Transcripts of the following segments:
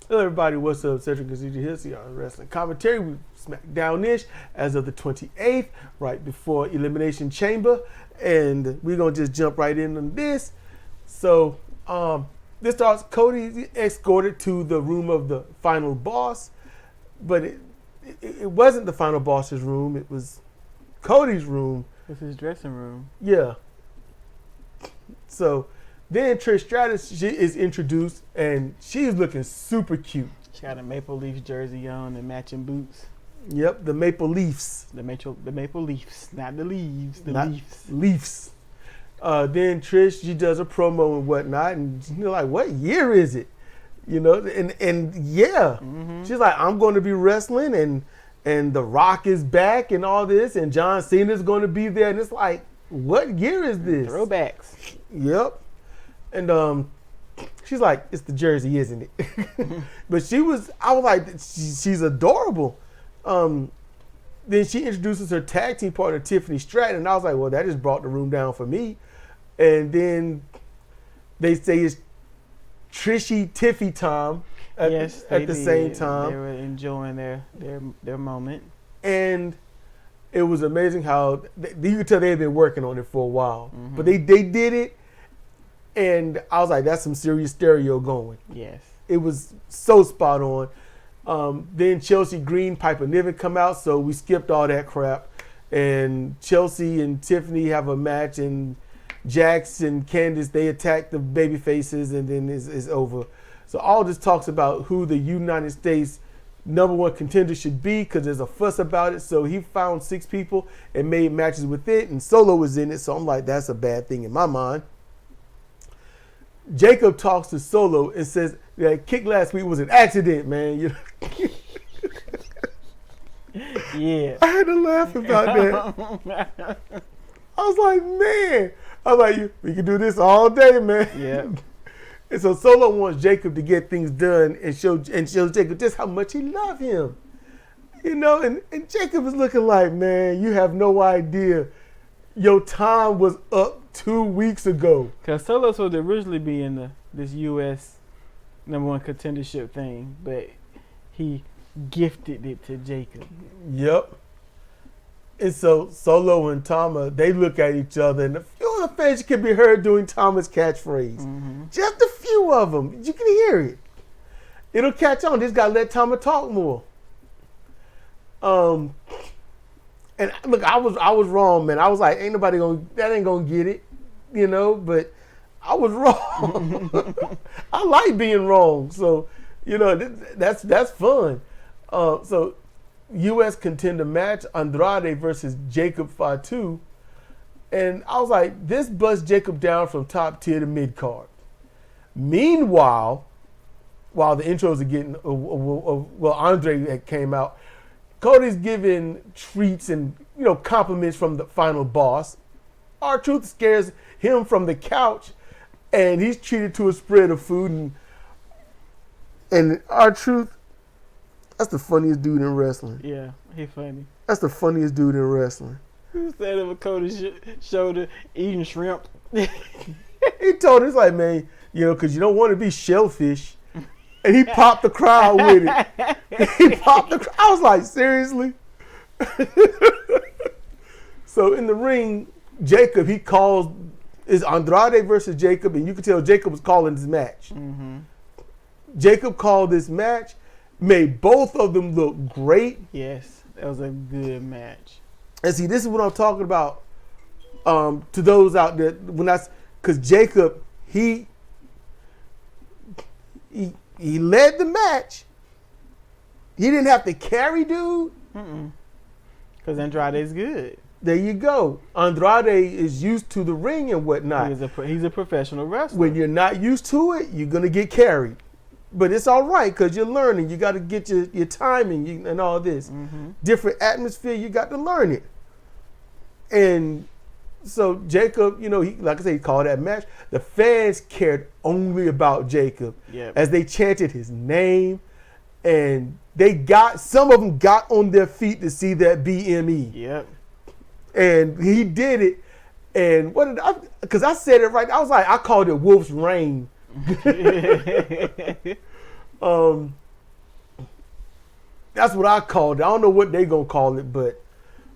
Hello everybody, what's up? Cedric Gazidi here, CRWC Wrestling Commentary. We SmackDownish as of the 28th, right before Elimination Chamber. And we're going to just jump right in on this. So, this starts Cody escorted to the room of the final boss. But it wasn't the final boss's room, it was Cody's room. It's his dressing room. Yeah. So then Trish Stratus, she is introduced and she's looking super cute. She got a Maple Leafs jersey on and matching boots. Yep, the Maple Leafs. The Maple Leafs, not the leaves, the Not Leafs. Leafs. Then Trish, she does a promo and whatnot, and you're like, what year is it? You know, and yeah, she's like, I'm going to be wrestling, and The Rock is back and all this, and John Cena's going to be there, and it's like, what year is this? Throwbacks. Yep. And she's like, it's the jersey, isn't it? But I was like, she's adorable. Then she introduces her tag team partner, Tiffany Stratton, and I was like, well, that just brought the room down for me. And then they say it's Trishy Tiffy time at the same time. They were enjoying their moment. And it was amazing how you could tell they had been working on it for a while. But they did it, and I was like, that's some serious stereo going. Yes. It was so spot on. Then Chelsea Green, Piper Niven come out, so we skipped all that crap. And Chelsea and Tiffany have a match, and Jax and Candice, they attack the baby faces, and then it's over. So all this talks about who the United States #1 contender should be, because there's a fuss about it. So he found 6 people and made matches with it, and Solo was in it. So I'm like, that's a bad thing in my mind. Jacob talks to Solo and says that kick last week was an accident, man. You know? Yeah. I had to laugh about that. I was like, man. I was like, we can do this all day, man. Yeah. And so Solo wants Jacob to get things done and show Jacob just how much he loves him. You know, and Jacob is looking like, man, you have no idea. Your time was up 2 weeks ago. Because Solo supposed to originally be in this U.S. #1 contendership thing, but he gifted it to Jacob. Yep. And so Solo and Tama, they look at each other, and a few of the fans can be heard doing Tama's catchphrase. Just a few of them. You can hear it. It'll catch on. Just gotta let Tama talk more. And look, I was wrong, man. I was like, ain't nobody that ain't gonna get it, you know. But I was wrong. I like being wrong, so you know that's fun. So. U.S. contender match, Andrade versus Jacob Fatu. And I was like, this busts Jacob down from top tier to mid card. Meanwhile, while the intros are getting, Andre came out, Cody's giving treats and compliments from the final boss. R-Truth scares him from the couch, and he's treated to a spread of food. And R-Truth, that's the funniest dude in wrestling. Yeah, he funny. That's the funniest dude in wrestling. He standing over Cody's shoulder eating shrimp. He told us, like, man, because you don't want to be shellfish. And he popped the crowd with it. He popped the crowd. I was like, seriously? So in the ring, Jacob, is Andrade versus Jacob, and you can tell Jacob was calling this match. Jacob called this match. Made both of them look great. Yes, that was a good match. And see, this is what I'm talking about to those out there. Because Jacob, he led the match. He didn't have to carry dude. Because Andrade's good. There you go. Andrade is used to the ring and whatnot. He's a professional wrestler. When you're not used to it, you're going to get carried. But it's all right because you're learning. You got to get your timing and all this. Different atmosphere, you got to learn it. And so Jacob, like I said, he called that match. The fans cared only about Jacob as they chanted his name. And some of them got on their feet to see that BME. Yep. And he did it. And because I said it right. I was like, I called it Wolf's Rain. That's what I called it. I don't know what they gonna call it, but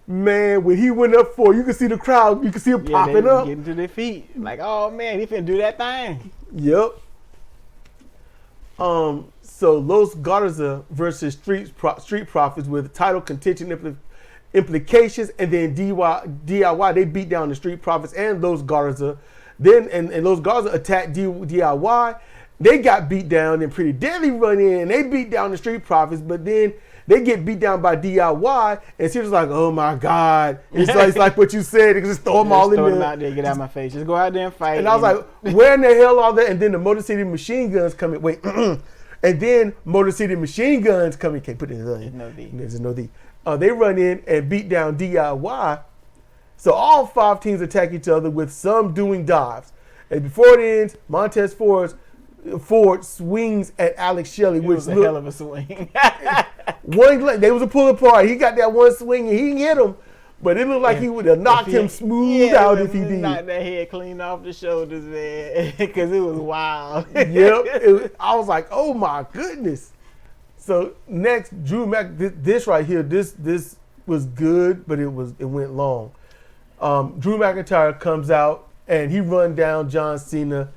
man, when he went up for it, you can see the crowd. You can see him popping up, getting to their feet. Like, oh man, he finna do that thing. Yep. So Los Garza versus Street Profits with title contention implications, and then DIY they beat down the Street Profits and Los Garza. Then and Los Garza attacked DIY. They got beat down and Pretty Deadly run in and they beat down the Street Profits, but then they get beat down by DIY, and she was like, "Oh my God!" It's like what you said. Just throw them all in there. Throw them out there, get out of my face. Just go out there and fight. And I was like, "Where in the hell are they?" And then the Motor City Machine Guns come in. Wait, and then Motor City Machine Guns come in. Can't put it in. There's no D. There's no D. They run in and beat down DIY. So all 5 teams attack each other with some doing dives. And before it ends, Montez Ford swings at Alex Shelley, which was a hell of a swing. They was a pull apart. He got that one swing and he hit him, but it looked like he would have knocked him smooth out if he did. Knocked that head clean off the shoulders, man, because it was wild. Yep, I was like, oh my goodness. So next, Drew this right here, this was good, but it went long. Drew McIntyre comes out and he run down John Cena.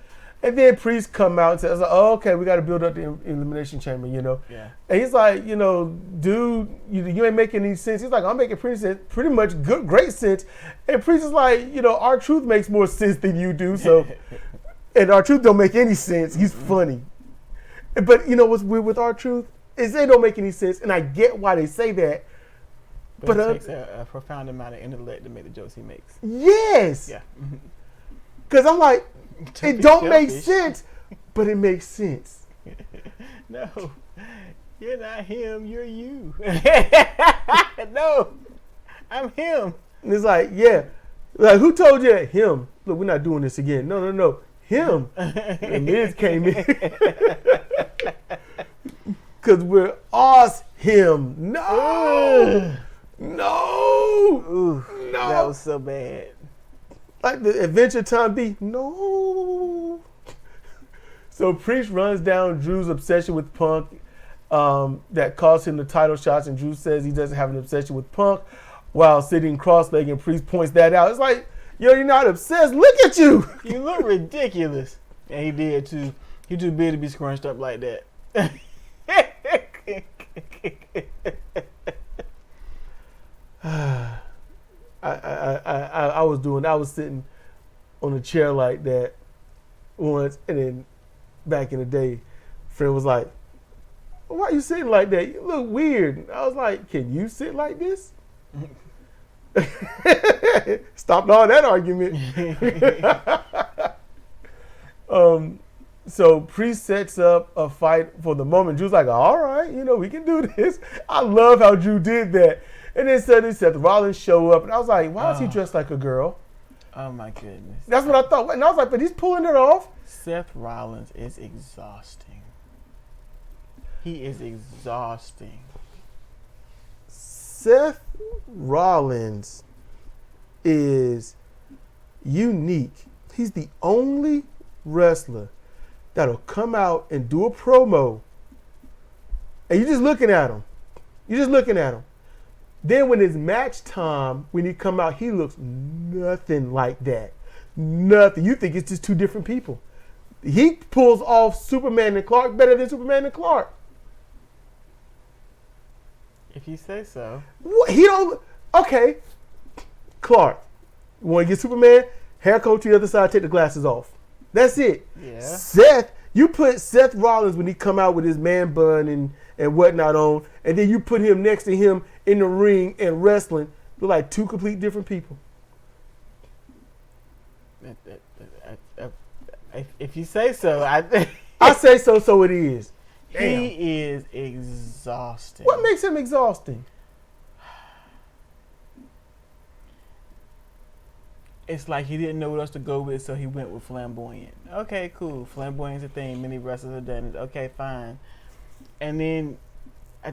And then Priest come out and says, "Oh, okay, we got to build up the Elimination Chamber, you know." Yeah. And he's like, dude, you ain't making any sense. He's like, I'm making pretty much great sense. And Priest is like, R-Truth makes more sense than you do. So, and R-Truth don't make any sense. He's funny. But what's weird with R-Truth is they don't make any sense, and I get why they say that. But it takes a profound amount of intellect to make the jokes he makes. Yes. Yeah. Because I'm like, it don't make sense, but it makes sense. No, you're not him. You're you. No, I'm him. And it's like, yeah. Like, who told you that? Him. Look, we're not doing this again. No. Him. And Miz came in. Because we're us, him. No. No. Ooh, no. That was so bad. Like the Adventure Time B. No. So Priest runs down Drew's obsession with Punk that cost him the title shots, and Drew says he doesn't have an obsession with Punk while sitting cross-legged, and Priest points that out. It's like, you're not obsessed. Look at you. You look ridiculous. And he did too. He too big to be scrunched up like that. I was sitting on a chair like that once, and then back in the day, friend was like, "Why are you sitting like that? You look weird." I was like, "Can you sit like this?" Stopped all that argument. So Priest sets up a fight for the moment. Drew's like, "All right, we can do this." I love how Drew did that. And then suddenly Seth Rollins show up, and I was like, "Why is he dressed like a girl?" Oh my goodness. That's what I thought. And I was like, "But he's pulling it off." Seth Rollins is exhausting. He is exhausting. Seth Rollins is unique. He's the only wrestler that'll come out and do a promo, and you're just looking at him. Then when it's match time, when he come out, he looks nothing like that. Nothing. You think it's just two different people. He pulls off Superman and Clark better than Superman and Clark. If you say so. What? He don't. Okay. Clark, you want to get Superman? Hair coat to the other side, take the glasses off. That's it. Yeah. Seth, you put Seth Rollins when he come out with his man bun and whatnot on, and then you put him next to him in the ring and wrestling, they're like two complete different people. If you say so, I say so, so it is. Damn. He is exhausting. What makes him exhausting? It's like he didn't know what else to go with, so he went with flamboyant. Okay, cool. Flamboyant's a thing. Many wrestlers have done it. Okay, fine. And then he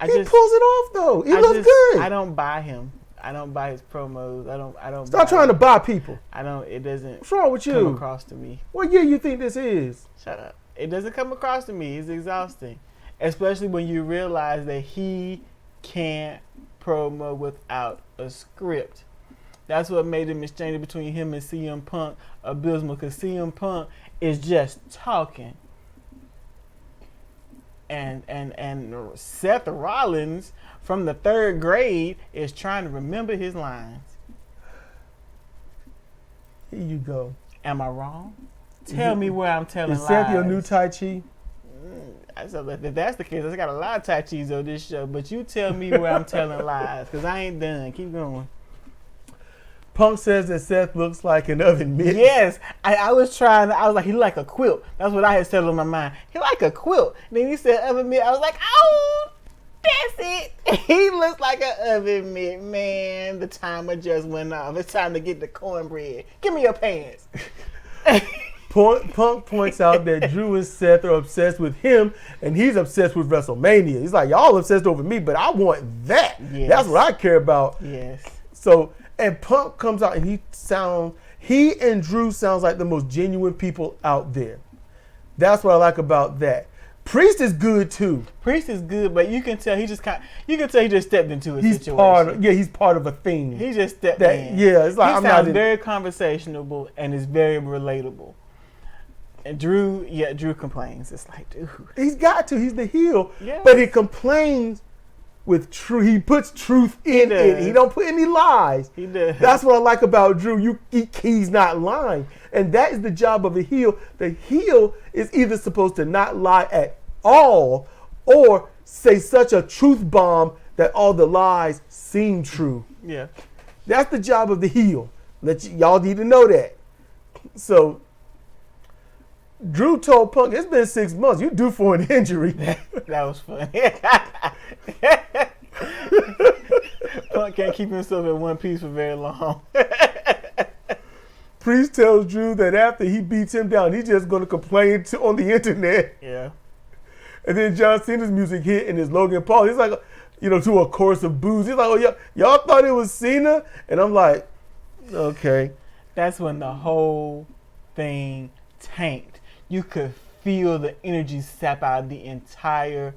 pulls it off though. He looks good. I don't buy him. I don't buy his promos. I don't. Stop trying to buy people. It doesn't. What's wrong with you? Come across to me. What year you think this is? Shut up. It doesn't come across to me. He's exhausting. especially when you realize that he can't promo without a script. That's what made the exchange between him and CM Punk abysmal, because CM Punk is just talking. And Seth Rollins from the 3rd grade is trying to remember his lines. Here you go. Am I wrong? Tell me where I'm telling lies. Is Seth your new Tai Chi? So if that's the case, I got a lot of Tai Chis on this show, but you tell me where I'm telling lies, because I ain't done. Keep going. Punk says that Seth looks like an oven mitt. Yes, I was like, he like a quilt. That's what I had settled in my mind. He like a quilt. And then he said oven mitt. I was like, oh, that's it. He looks like an oven mitt, man. The timer just went off. It's time to get the cornbread. Give me your pants. Punk points out that Drew and Seth are obsessed with him, and he's obsessed with WrestleMania. He's like, y'all obsessed over me, but I want that. Yes. That's what I care about. Yes. So, and Punk comes out, and he and Drew sounds like the most genuine people out there. That's what I like about that. Priest is good too. Priest is good, but you can tell he just stepped into a situation. He's part of a thing. He just stepped in. Yeah, it's like he sounds very conversational and is very relatable. And Drew complains. It's like, dude. He's got to. He's the heel. Yeah. But he complains with truth. He puts truth in it. He don't put any lies. He does. That's what I like about Drew. He's not lying. And that is the job of a heel. The heel is either supposed to not lie at all or say such a truth bomb that all the lies seem true. Yeah. That's the job of the heel. Y'all need to know that. So Drew told Punk, it's been 6 months. You due for an injury. That was funny. Punk can't keep himself in one piece for very long. Priest tells Drew that after he beats him down, he's just going to complain on the internet. Yeah. And then John Cena's music hit and it's Logan Paul. He's like, to a chorus of boos. He's like, oh, y'all thought it was Cena? And I'm like, okay. That's when the whole thing tanked. You could feel the energy sap out of the entire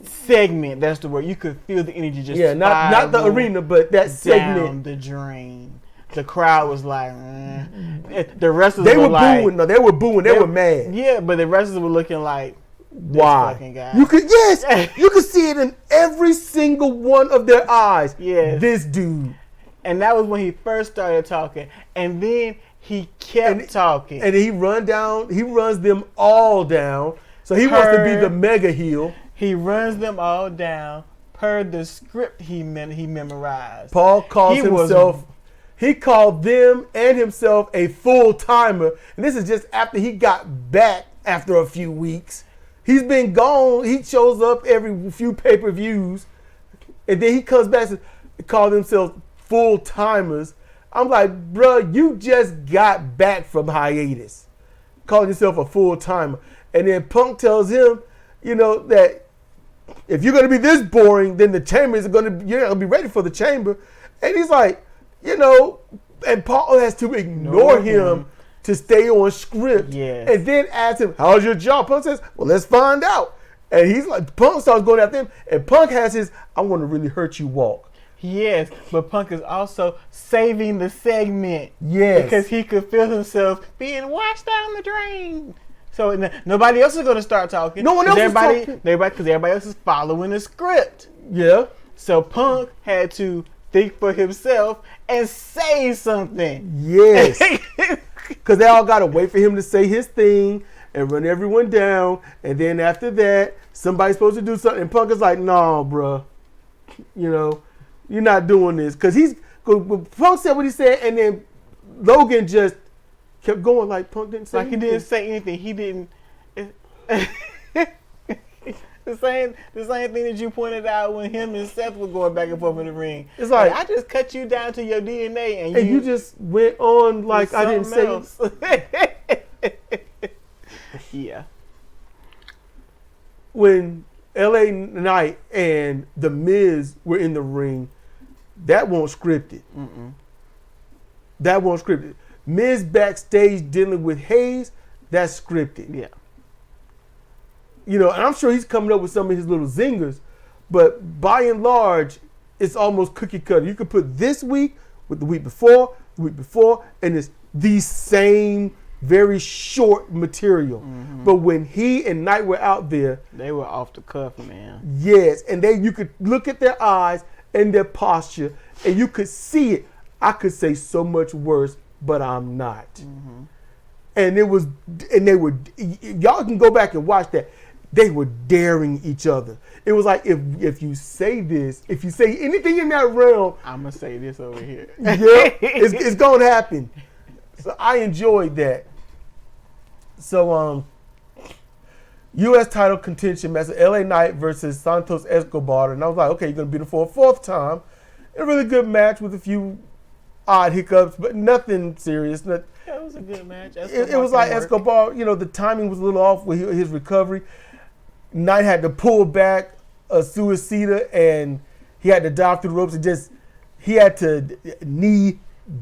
segment. That's the word. You could feel the energy just not the arena, but that segment down the drain. The crowd was like, the wrestlers were like, booing. No, they were booing. They were mad. Yeah, but the wrestlers were looking like, why? Fucking guy. You could see it in every single one of their eyes. Yes. This dude. And that was when he first started talking, and then he kept talking. And he runs them all down. So he wants to be the mega heel. He runs them all down per the script he memorized. Paul calls himself, he called them and himself a full-timer. And this is just after he got back after a few weeks. He's been gone. He shows up every few pay-per-views. And then he comes back and calls themselves full-timers. I'm like, bruh, you just got back from hiatus. Calling yourself a full-timer. And then Punk tells him, that if you're going to be this boring, then the chamber you're not going to be ready for the chamber. And he's like, and Paul has to ignore him to stay on script. Yes. And then ask him, how's your job? Punk says, well, let's find out. And he's like, Punk starts going after him. And Punk has his, I want to really hurt you walk. Yes, but Punk is also saving the segment. Yes. Because he could feel himself being washed down the drain. So nobody else is going to start talking. No one else is talking. Because everybody else is following the script. Yeah. So Punk had to think for himself and say something. Yes. Because they all got to wait for him to say his thing and run everyone down. And then after that, somebody's supposed to do something. And Punk is like, no, bro. You're not doing this. Because Punk said what he said, and then Logan just kept going like Punk didn't say anything. He didn't say anything. He didn't. The same thing that you pointed out when him and Seth were going back and forth in the ring. It's like, I just cut you down to your DNA, and you just went on like I didn't say. Else. Yeah. When LA Knight and The Miz were in the ring, that won't scripted. That won't scripted. Miz backstage dealing with Hayes, that's scripted. Yeah. You know, and I'm sure he's coming up with some of his little zingers, but by and large, it's almost cookie cutter. You could put this week with the week before, and it's the same very short material. Mm-hmm. But when he and Knight were out there, they were off the cuff, man. Yes, and you could look at their eyes and their posture, and you could see it. I could say so much worse, but I'm not. Mm-hmm. And they were. Y'all can go back and watch that. They were daring each other. It was like, if you say this, if you say anything in that realm, I'm gonna say this over here. Yeah, it's gonna happen. So I enjoyed that. So U.S. title contention match, LA Knight versus Santos Escobar, and I was like, okay, you're gonna beat him for a fourth time. A really good match with a few odd hiccups, but nothing serious. Yeah, it was a good match. It was like Escobar, you know, the timing was a little off with his recovery. Knight had to pull back a suicida, and he had to dive through the ropes, and he had to knee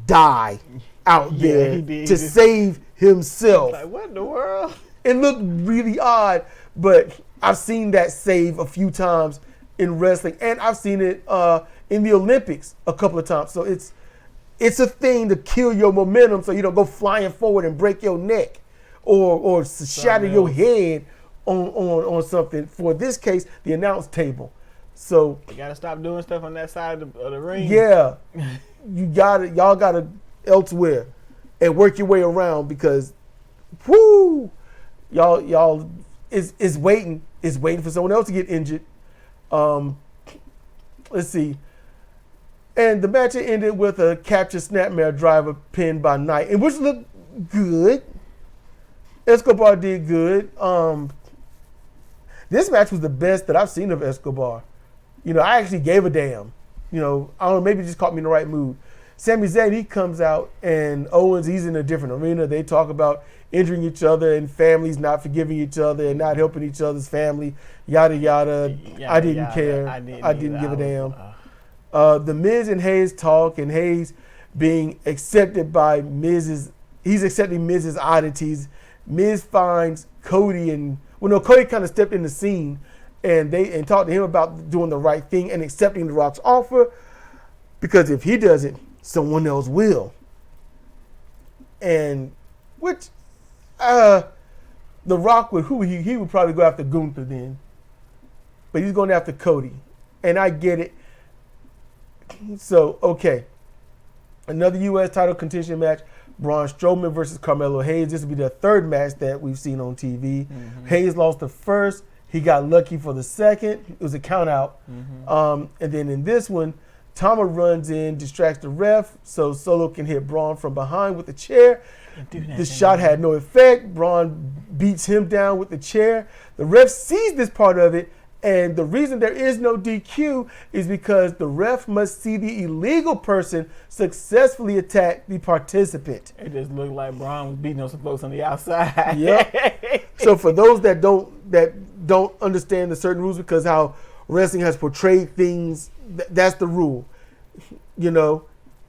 die out there to save himself. Like, what in the world? It looked really odd, but I've seen that save a few times in wrestling, and I've seen it in the Olympics a couple of times. So it's a thing to kill your momentum so you don't go flying forward and break your neck or shatter your head on something. For this case, the announce table. So you gotta stop doing stuff on that side of the ring. Yeah, y'all gotta elsewhere and work your way around, because y'all is waiting for someone else to get injured. Let's see. And the match ended with a capture snapmare driver pinned by Knight, and which looked good. Escobar did good. This match was the best that I've seen of Escobar. You know, I actually gave a damn. You know, I don't know, maybe it just caught me in the right mood. Sami Zayn, he comes out, and Owens, he's in a different arena. They talk about injuring each other and families not forgiving each other and not helping each other's family, yada, yada. I didn't care. I didn't give a damn. The Miz and Hayes talk, and Hayes being accepted by Miz's, he's accepting Miz's oddities. Miz finds Cody, and Cody kind of stepped in the scene and talked to him about doing the right thing and accepting The Rock's offer, because if he doesn't, someone else will. And which The Rock would he would probably go after Gunther then, but he's going after Cody, and I get it. So okay, another U.S. title contention match. Braun Strowman versus Carmelo Hayes. This will be the third match that we've seen on TV. Mm-hmm. Hayes lost the first. He got lucky for the second. It was a count out. Mm-hmm. And then in this one, Tama runs in, distracts the ref, so Solo can hit Braun from behind with the chair. The shot had no effect. Braun beats him down with the chair. The ref sees this part of it, and the reason there is no DQ is because the ref must see the illegal person successfully attack the participant. It just looked like Braun was beating on some folks on the outside. Yep. So for those that don't understand the certain rules, because how wrestling has portrayed things, that's the rule.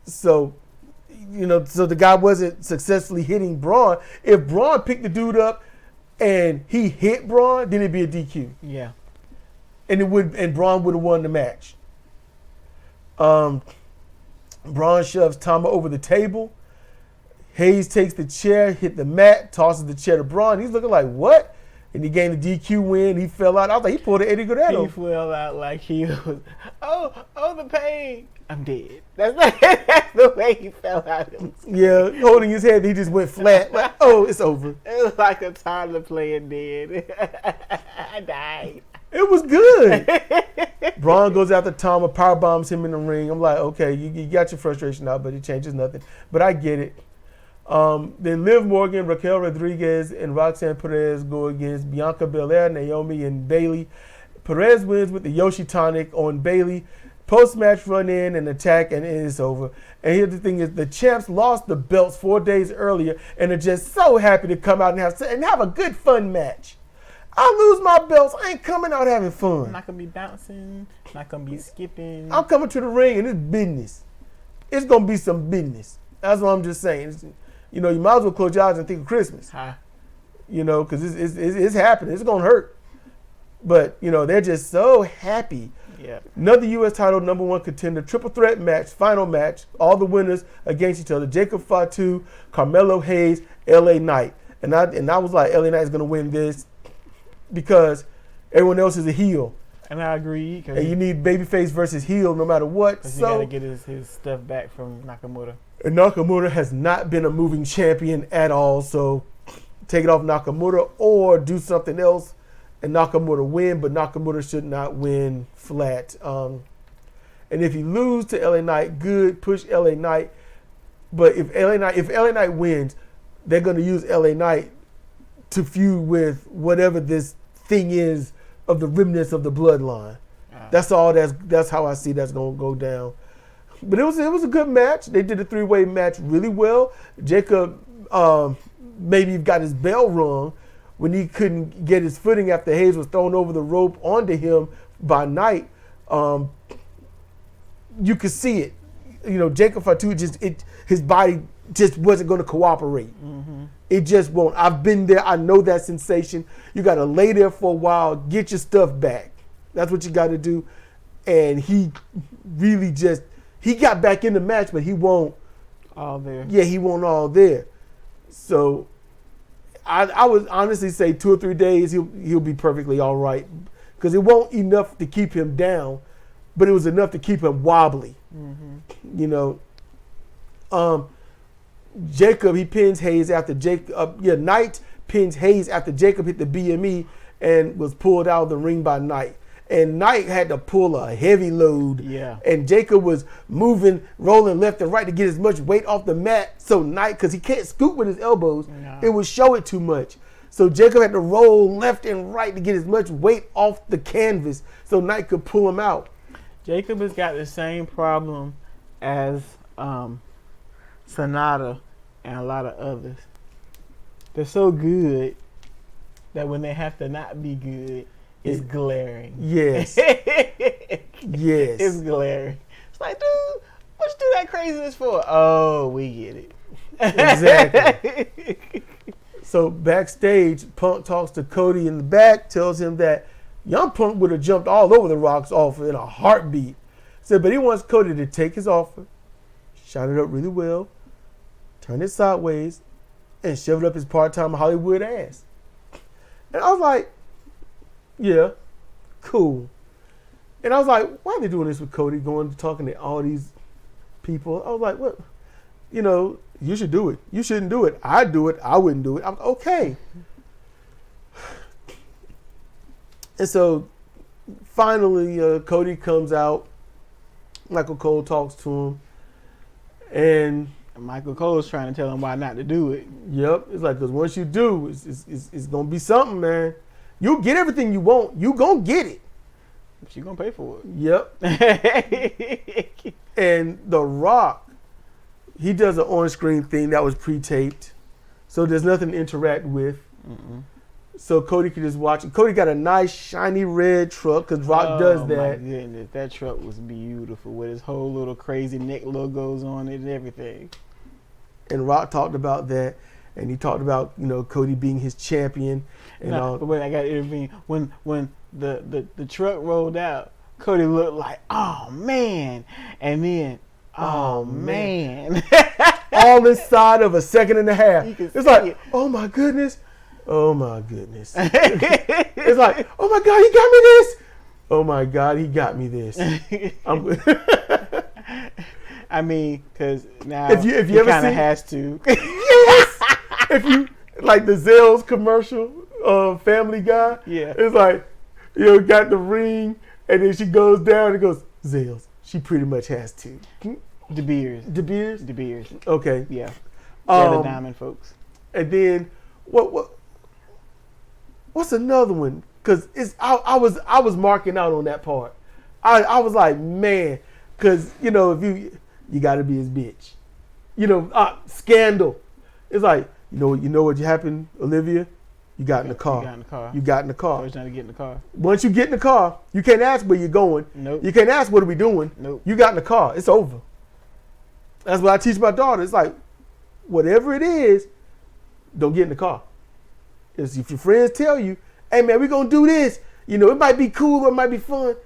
So the guy wasn't successfully hitting Braun. If Braun picked the dude up and he hit Braun, then it'd be a DQ. Yeah. And Braun would have won the match. Braun shoves Tama over the table. Hayes takes the chair, hit the mat, tosses the chair to Braun. He's looking like, what? And he gained the DQ win. He fell out. I was like, he pulled an Eddie Guerrero. He fell out like he was, oh, the pain. I'm dead. That's the way he fell out. Yeah, holding his head, he just went flat. Like, oh, it's over. It was like a toddler playing dead. I died. It was good. Braun goes after Tama, power bombs him in the ring. I'm like, okay, you got your frustration out, but it changes nothing. But I get it. Then Liv Morgan, Raquel Rodriguez, and Roxanne Perez go against Bianca Belair, Naomi, and Bayley. Perez wins with the Yoshi Tonic on Bayley. Post-match run in and attack, and it is over. And here's the thing is, the champs lost the belts 4 days earlier and are just so happy to come out and have a good fun match. I lose my belts, I ain't coming out having fun. I'm not going to be bouncing, not going to be skipping. I'm coming to the ring and it's business. It's going to be some business. That's what I'm just saying. You might as well close your eyes and think of Christmas. Huh? Because it's happening. It's going to hurt. But, you know, they're just so happy. Yeah. Another U.S. title, number one contender, triple threat match, final match, all the winners against each other. Jacob Fatu, Carmelo Hayes, LA Knight. And I was like, LA Knight is going to win this because everyone else is a heel. And I agree. And you need babyface versus heel no matter what. So you got to get his stuff back from Nakamura. And Nakamura has not been a moving champion at all. So take it off Nakamura or do something else and Nakamura win. But Nakamura should not win flat. And if you lose to LA Knight, good, push LA Knight. But if LA Knight wins, they're going to use LA Knight to feud with whatever this thing is of the remnants of the bloodline. That's all. That's how I see that's gonna go down. But it was a good match. They did a 3-way match really well. Jacob maybe got his bell rung when he couldn't get his footing after Hayes was thrown over the rope onto him by Knight. You could see it. You know, Jacob Fatu his body just wasn't going to cooperate. Mm-hmm. It just won't. I've been there. I know that sensation. You got to lay there for a while, get your stuff back. That's what you got to do. And he really he got back in the match, but he won't. All there. Yeah, he won't all there. So I would honestly say 2 or 3 days, he'll be perfectly all right. Because it won't enough to keep him down, but it was enough to keep him wobbly. Mm-hmm. You know, Jacob, he pins Hayes after Knight pins Hayes after Jacob hit the BME and was pulled out of the ring by Knight. And Knight had to pull a heavy load. Yeah. And Jacob was moving, rolling left and right to get as much weight off the mat. So Knight, because he can't scoop with his elbows, it would show it too much. So Jacob had to roll left and right to get as much weight off the canvas so Knight could pull him out. Jacob has got the same problem as Sonata and a lot of others. They're so good that when they have to not be good, it's glaring. Yes. Yes. It's glaring. It's like, dude, what you do that craziness for? Oh, we get it. Exactly. So backstage, Punk talks to Cody in the back, tells him that Young Punk would have jumped all over the Rock's offer in a heartbeat. Said, but he wants Cody to take his offer, shine it up really well, turn it sideways, and shove it up his part-time Hollywood ass. And I was like, yeah, cool. And I was like, why are they doing this with Cody, talking to all these people? I was like, what? You know, you should do it. You shouldn't do it. I'd do it. I wouldn't do it. I'm okay. And so finally, Cody comes out. Michael Cole talks to him. And Michael Cole's trying to tell him why not to do it. Yep. It's like, because once you do, it's going to be something, man. You'll get everything you want. You going to get it. But you're going to pay for it. Yep. And The Rock, he does an on-screen thing that was pre-taped. So there's nothing to interact with. Mm-mm. So Cody could just watch it. Cody got a nice, shiny red truck because Rock does that. Oh, my goodness. That truck was beautiful with his whole little crazy neck logos on it and everything. And Rock talked about that. And he talked about, you know, Cody being his champion. And all. But wait, I got to intervene. When the truck rolled out, Cody looked like, oh, man. And then, oh, man. All inside of a second and a half. It's like, it. Oh, my goodness. Oh, my goodness. It's like, oh, my God, he got me this. Oh, my God, he got me this. I mean, because now if you ever kind of has to. Yes. If you, like the Zales commercial, Family Guy. Yeah. It's like, you know, got the ring, and then she goes down and goes, Zales. She pretty much has to. De Beers. De Beers? De Beers. Okay. Yeah. They're the Diamond folks. And then, what's another one? Because I was marking out on that part. I was like, man, because, you know, if you got to be his bitch. You know, Scandal. It's like, you know what happened, Olivia? You got in the car. You got in the car. I was trying to get in the car. Once you get in the car, you can't ask where you're going. Nope. You can't ask what are we doing. Nope. You got in the car. It's over. That's what I teach my daughter. It's like, whatever it is, don't get in the car. If your friends tell you, hey man, we're going to do this. You know, it might be cool or it might be fun.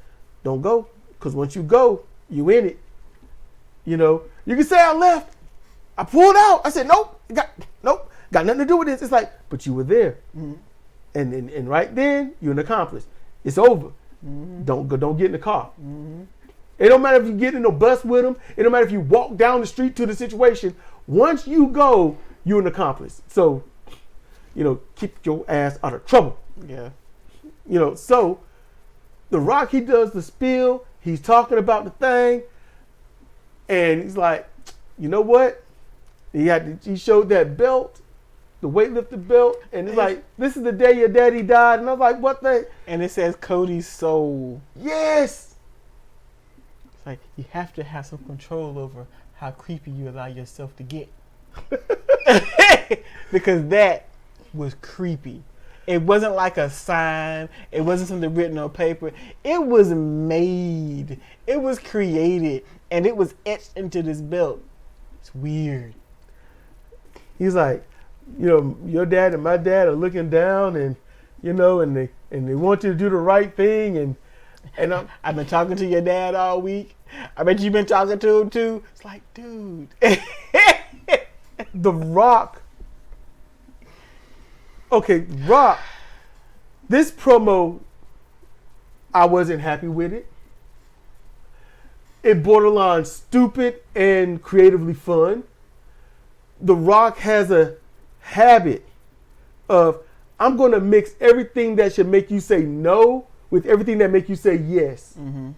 Don't go, because once you go, you in it. You know, you can say I left. I pulled out. I said, nope, got nothing to do with this. It's like, but you were there. Mm-hmm. And right then, you're an accomplice. It's over. Mm-hmm. Don't get in the car. Mm-hmm. It don't matter if you get in a bus with them. It don't matter if you walk down the street to the situation. Once you go, you're an accomplice. So, you know, keep your ass out of trouble. Yeah. You know, so The Rock, he does the spiel. He's talking about the thing. And he's like, you know what? He showed that belt, the weightlifter belt. And he's like, this is the day your daddy died. And I was like, what the? And it says Cody's soul. Yes. It's like, you have to have some control over how creepy you allow yourself to get. Because that was creepy. It wasn't like a sign. It wasn't something written on paper. It was made. It was created. And it was etched into this belt. It's weird. He's like, you know, your dad and my dad are looking down, and you know, and they want you to do the right thing, and I've been talking to your dad all week. I bet you've been talking to him too. It's like, dude. The Rock. Okay, Rock. This promo, I wasn't happy with it. It borderline stupid and creatively fun. The Rock has a habit of, I'm going to mix everything that should make you say no with everything that make you say yes. Mm-hmm.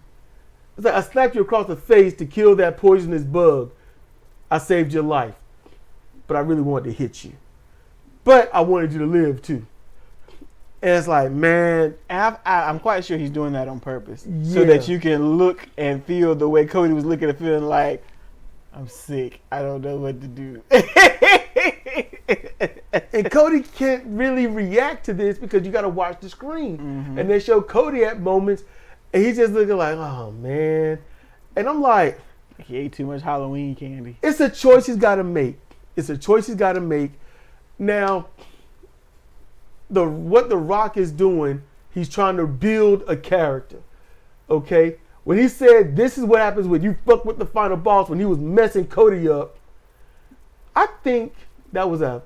It's like, I slapped you across the face to kill that poisonous bug. I saved your life. But I really wanted to hit you. But I wanted you to live too. And it's like, man. I'm quite sure he's doing that on purpose. Yeah. So that you can look and feel the way Cody was looking and feeling like, I'm sick. I don't know what to do. And Cody can't really react to this because you got to watch the screen. Mm-hmm. And they show Cody at moments and he's just looking like, oh, man. And I'm like. He ate too much Halloween candy. It's a choice he's got to make. It's a choice he's got to make. Now, what The Rock is doing, he's trying to build a character. Okay? When he said, this is what happens when you fuck with the final boss, when he was messing Cody up, I think that was an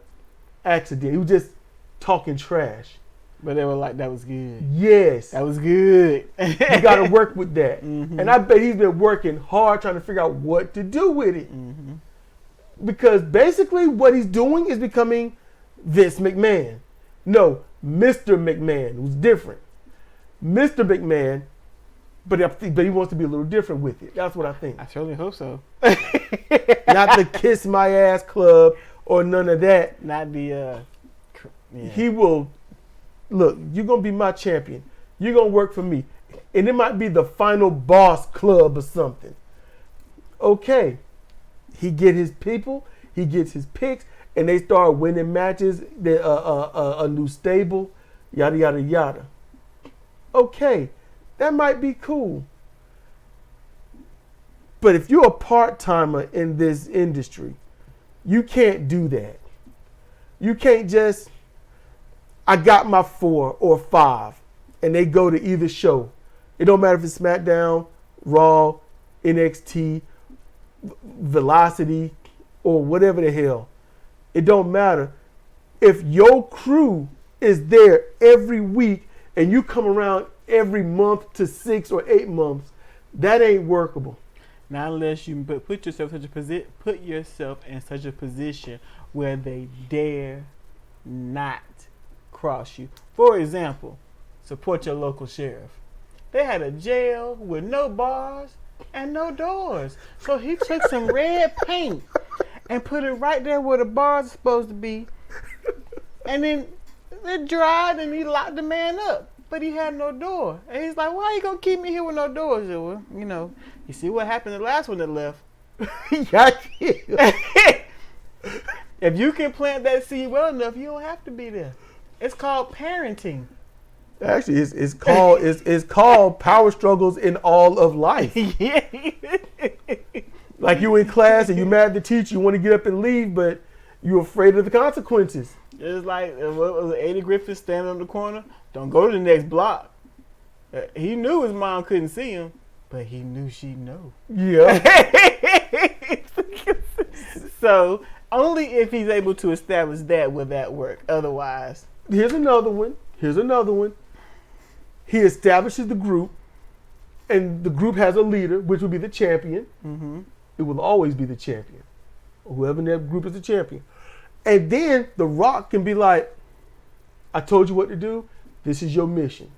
accident. He was just talking trash. But they were like, that was good. Yes. That was good. You got to work with that. Mm-hmm. And I bet he's been working hard trying to figure out what to do with it. Mm-hmm. Because basically what he's doing is becoming Vince McMahon. No, Mr. McMahon, who's different. Mr. McMahon, but he wants to be a little different with it. That's what I think. I certainly hope so. Not the Kiss My Ass Club or none of that. Not the, yeah. He will, look, you're going to be my champion. You're going to work for me. And it might be the Final Boss Club or something. Okay. He get his people, he gets his picks, and they start winning matches, a new stable, yada, yada, yada. Okay, that might be cool. But if you're a part-timer in this industry, you can't do that. You can't just, I got my 4 or 5, and they go to either show. It don't matter if it's SmackDown, Raw, NXT, Velocity, or whatever the hell. It don't matter. If your crew is there every week and you come around every month to 6 or 8 months, that ain't workable. Not unless you put yourself in such a position where they dare not cross you. For example, support your local sheriff. They had a jail with no bars and no doors. So he took some red paint and put it right there where the bars are supposed to be. And then it dried and he locked the man up. But he had no door. And he's like, why you gonna keep me here with no doors? Well, you know, you see what happened to the last one that left. If you can plant that seed well enough, you don't have to be there. It's called parenting. Actually, it's called power struggles in all of life. Yeah. Like you in class and you mad at the teacher, you want to get up and leave, but you're afraid of the consequences. It's like, what was it, Eddie Griffin standing on the corner? Don't go to the next block. He knew his mom couldn't see him, but he knew she'd know. Yeah. So only if he's able to establish that will that work. Otherwise, Here's another one. He establishes the group, and the group has a leader, which will be the champion. mm-hmm. It will always be the champion. Whoever in that group is the champion. And then The Rock can be like, I told you what to do. This is your mission.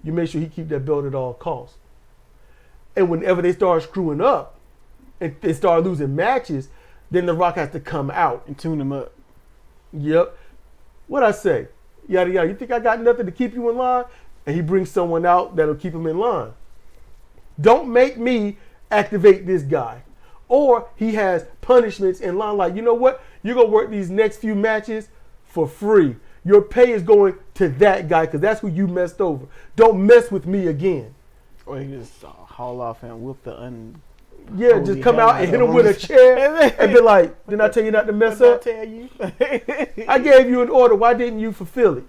You make sure he keep that belt at all costs. And whenever they start screwing up and they start losing matches, then The Rock has to come out. and tune him up. Yep. What I say? Yada yada. You think I got nothing to keep you in line? And he brings someone out that'll keep him in line. Don't make me activate this guy. Or he has punishments in line like, you know what? You're going to work these next few matches for free. Your pay is going to that guy because that's who you messed over. Don't mess with me again. Or he just haul off and whoop the Yeah, just come out and hit him with a chair and be like, didn't I tell you not to mess up? Tell you? I gave you an order. Why didn't you fulfill it?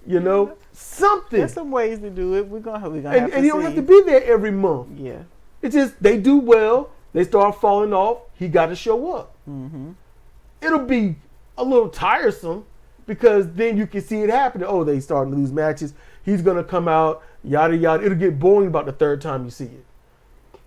You know, something. There's some ways to do it. We're gonna have to And you don't have to be there every month. Yeah. It's just they do well. They start falling off. He got to show up. Mm-hmm. It'll be a little tiresome because then you can see it happening. Oh, they starting to lose matches. He's going to come out, yada, yada. It'll get boring about the third time you see it,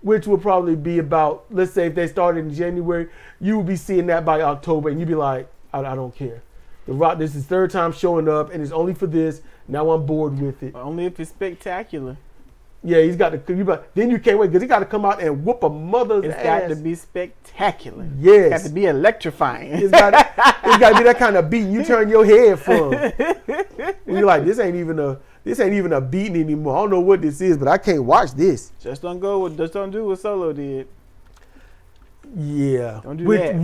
which will probably be about, let's say if they started in January, you will be seeing that by October and you'll be like, I don't care. The Rock, this is his third time showing up and it's only for this. Now I'm bored with it. Only if it's spectacular. Yeah, he's got to. Then you can't wait because he got to come out and whoop a mother's ass. It's got to be spectacular. Yes, it's got to be electrifying. It's got to be that kind of beating you turn your head from. And you're like, this ain't even a beating anymore. I don't know what this is, but I can't watch this. Just don't do what Solo did. Yeah, don't do that.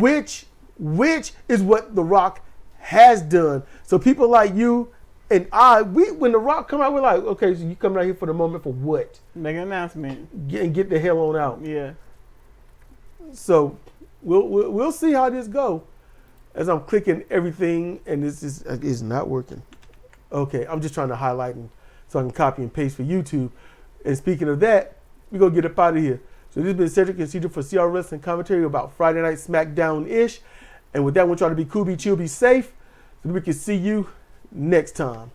Which is what The Rock has done. So people like you. And when The Rock come out, we're like, okay, so you coming out here for the moment for what? Make an announcement. Get the hell on out. Yeah. So we'll see how this go. As I'm clicking everything, and this is not working. Okay, I'm just trying to highlight so I can copy and paste for YouTube. And speaking of that, we're gonna get up out of here. So this has been Cedric and Cedric for CRWC and commentary about Friday Night SmackDown-ish. And with that, I want y'all to be cool, be chill, be safe, so we can see you next time.